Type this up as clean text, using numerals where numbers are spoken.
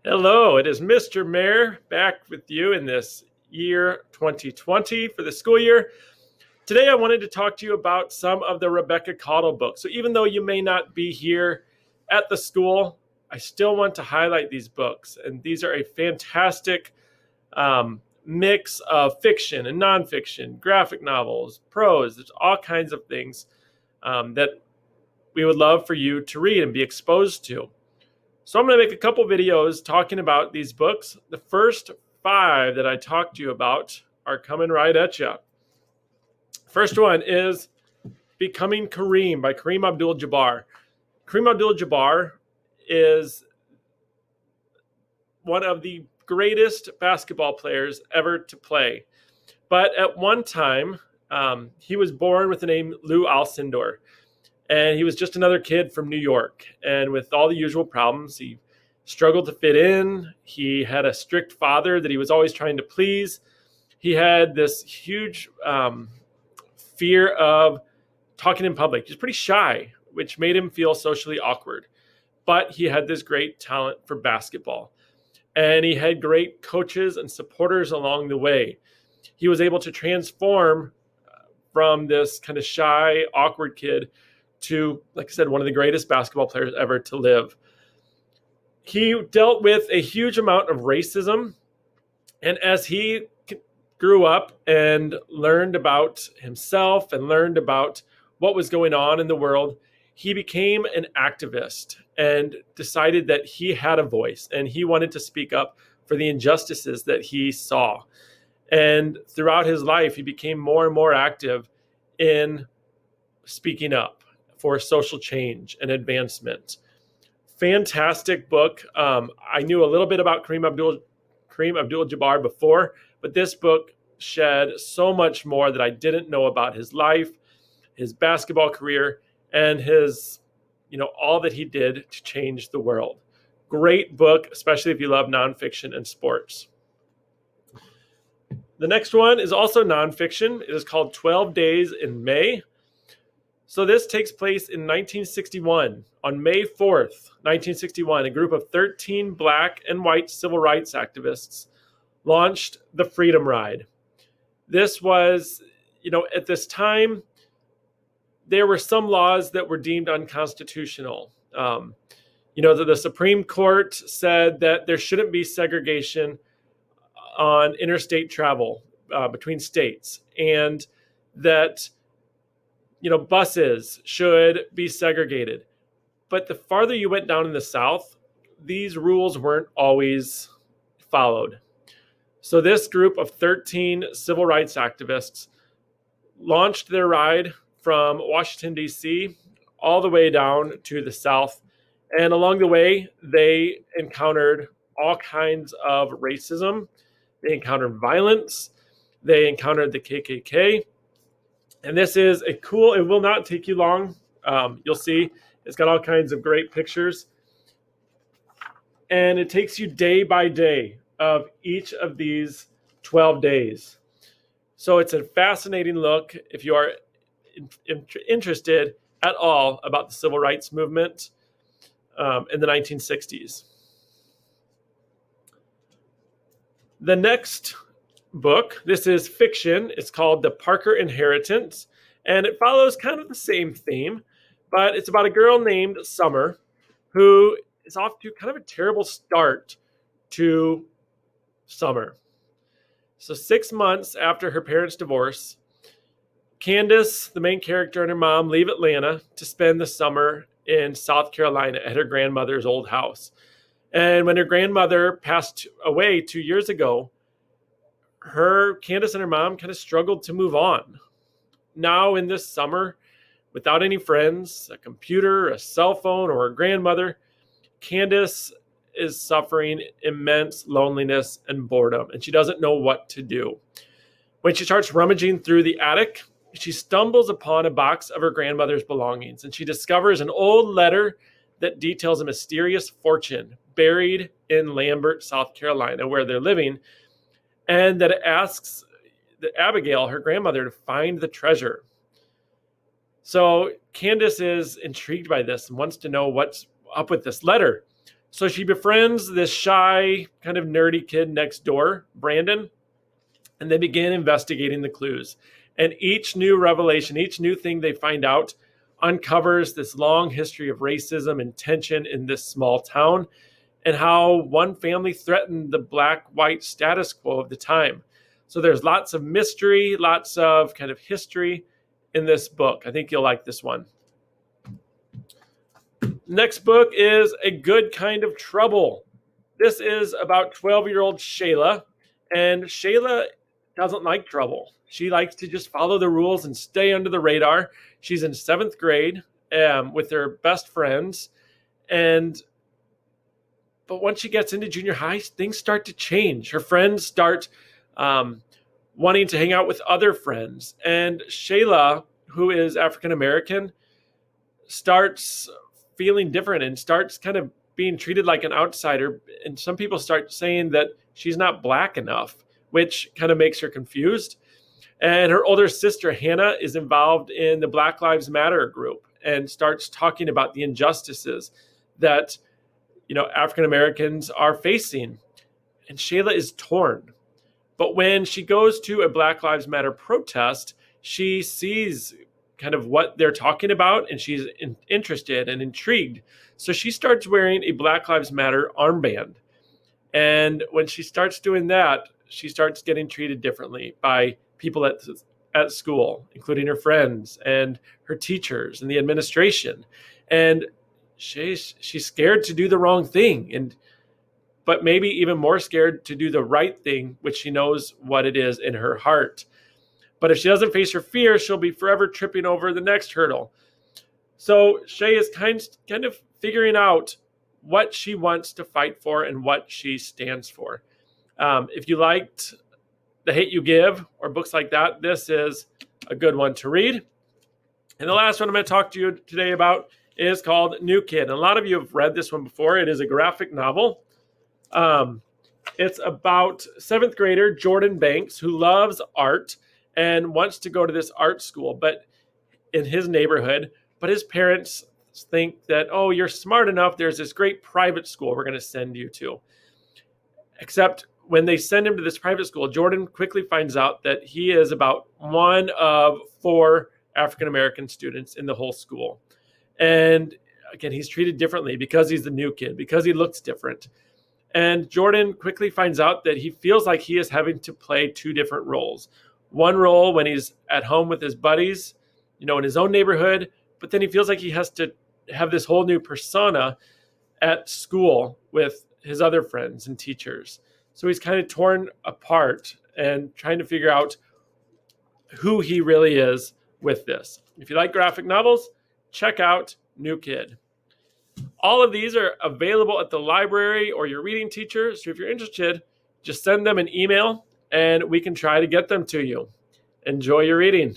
Hello, it is Mr. Mayor back with you in this year 2020 for the school year. Today, I wanted to talk to you about some of the Rebecca Caudill books. So, even though you may not be here at the school, I still want to highlight these books. And these are a fantastic mix of fiction and nonfiction, graphic novels, prose. There's all kinds of things that we would love for you to read and be exposed to. So I'm going to make a couple videos talking about these books. The first five that I talked to you about are coming right at you. First one is Becoming Kareem by Kareem Abdul-Jabbar. Kareem Abdul-Jabbar is one of the greatest basketball players ever to play. But at one time, he was born with the name Lou Alcindor. And he was just another kid from New York. And with all the usual problems, he struggled to fit in. He had a strict father that he was always trying to please. He had this huge fear of talking in public. He was pretty shy, which made him feel socially awkward. But he had this great talent for basketball. And he had great coaches and supporters along the way. He was able to transform from this kind of shy, awkward kid to, like I said, one of the greatest basketball players ever to live. He dealt with a huge amount of racism. And as he grew up and learned about himself and learned about what was going on in the world, he became an activist and decided that he had a voice and he wanted to speak up for the injustices that he saw. And throughout his life, he became more and more active in speaking up for social change and advancement. Fantastic book. I knew a little bit about Kareem Abdul-Jabbar before, but this book shed so much more that I didn't know about his life, his basketball career, and his, all that he did to change the world. Great book, especially if you love nonfiction and sports. The next one is also nonfiction. It is called 12 Days in May. So this takes place in 1961. On May 4th, 1961, a group of 13 black and white civil rights activists launched the Freedom Ride. This was, at this time, there were some laws that were deemed unconstitutional. The Supreme Court said that there shouldn't be segregation on interstate travel between states, and that buses should be segregated. But the farther you went down in the South, these rules weren't always followed. So this group of 13 civil rights activists launched their ride from Washington, D.C., all the way down to the South. And along the way, they encountered all kinds of racism. They encountered violence. They encountered the KKK. And this is it will not take you long. You'll see it's got all kinds of great pictures. And it takes you day by day of each of these 12 days. So it's a fascinating look if you are interested at all about the civil rights movement in the 1960s. The next book, this is fiction. It's called The Parker Inheritance, and it follows kind of the same theme, but it's about a girl named Summer who is off to kind of a terrible start to summer. So 6 months after her parents' divorce, Candace, the main character, and her mom leave Atlanta to spend the summer in South Carolina at her grandmother's old house. And when her grandmother passed away 2 years ago, Candace and her mom kind of struggled to move on. Now in this summer, without any friends, a computer, a cell phone, or a grandmother, Candace is suffering immense loneliness and boredom, and she doesn't know what to do. When she starts rummaging through the attic, she stumbles upon a box of her grandmother's belongings, and she discovers an old letter that details a mysterious fortune buried in Lambert, South Carolina, where they're living, and that it asks Abigail, her grandmother, to find the treasure. So Candace is intrigued by this and wants to know what's up with this letter. So she befriends this shy, kind of nerdy kid next door, Brandon, and they begin investigating the clues. And each new revelation, each new thing they find out, uncovers this long history of racism and tension in this small town, and how one family threatened the black-white status quo of the time. So there's lots of mystery, lots of kind of history in this book. I think you'll like this one. Next book is A Good Kind of Trouble. This is about 12-year-old Shayla, and Shayla doesn't like trouble. She likes to just follow the rules and stay under the radar. She's in 7th grade with her best friends, but once she gets into junior high, things start to change. Her friends start wanting to hang out with other friends, and Shayla, who is African American, starts feeling different and starts kind of being treated like an outsider. And some people start saying that she's not black enough, which kind of makes her confused. And her older sister, Hannah, is involved in the Black Lives Matter group and starts talking about the injustices that, African Americans are facing. And Shayla is torn. But when she goes to a Black Lives Matter protest, she sees kind of what they're talking about, and she's interested and intrigued. So she starts wearing a Black Lives Matter armband. And when she starts doing that, she starts getting treated differently by people at school, including her friends and her teachers and the administration. And she's scared to do the wrong thing, but maybe even more scared to do the right thing, which she knows what it is in her heart. But if she doesn't face her fear, she'll be forever tripping over the next hurdle. So Shay is kind of figuring out what she wants to fight for and what she stands for. If you liked The Hate You Give or books like that, this is a good one to read. And the last one I'm going to talk to you today about is called New Kid. And a lot of you have read this one before. It is a graphic novel. It's about 7th grader Jordan Banks, who loves art and wants to go to this art school, but in his neighborhood. But his parents think that, oh, you're smart enough. There's this great private school we're going to send you to. Except when they send him to this private school, Jordan quickly finds out that he is about one of 4 African-American students in the whole school. And again, he's treated differently because he's the new kid, because he looks different. And Jordan quickly finds out that he feels like he is having to play 2 different roles. One role when he's at home with his buddies, in his own neighborhood, but then he feels like he has to have this whole new persona at school with his other friends and teachers. So he's kind of torn apart and trying to figure out who he really is with this. If you like graphic novels, check out New Kid. All of these are available at the library or your reading teacher. So if you're interested, just send them an email and we can try to get them to you. Enjoy your reading.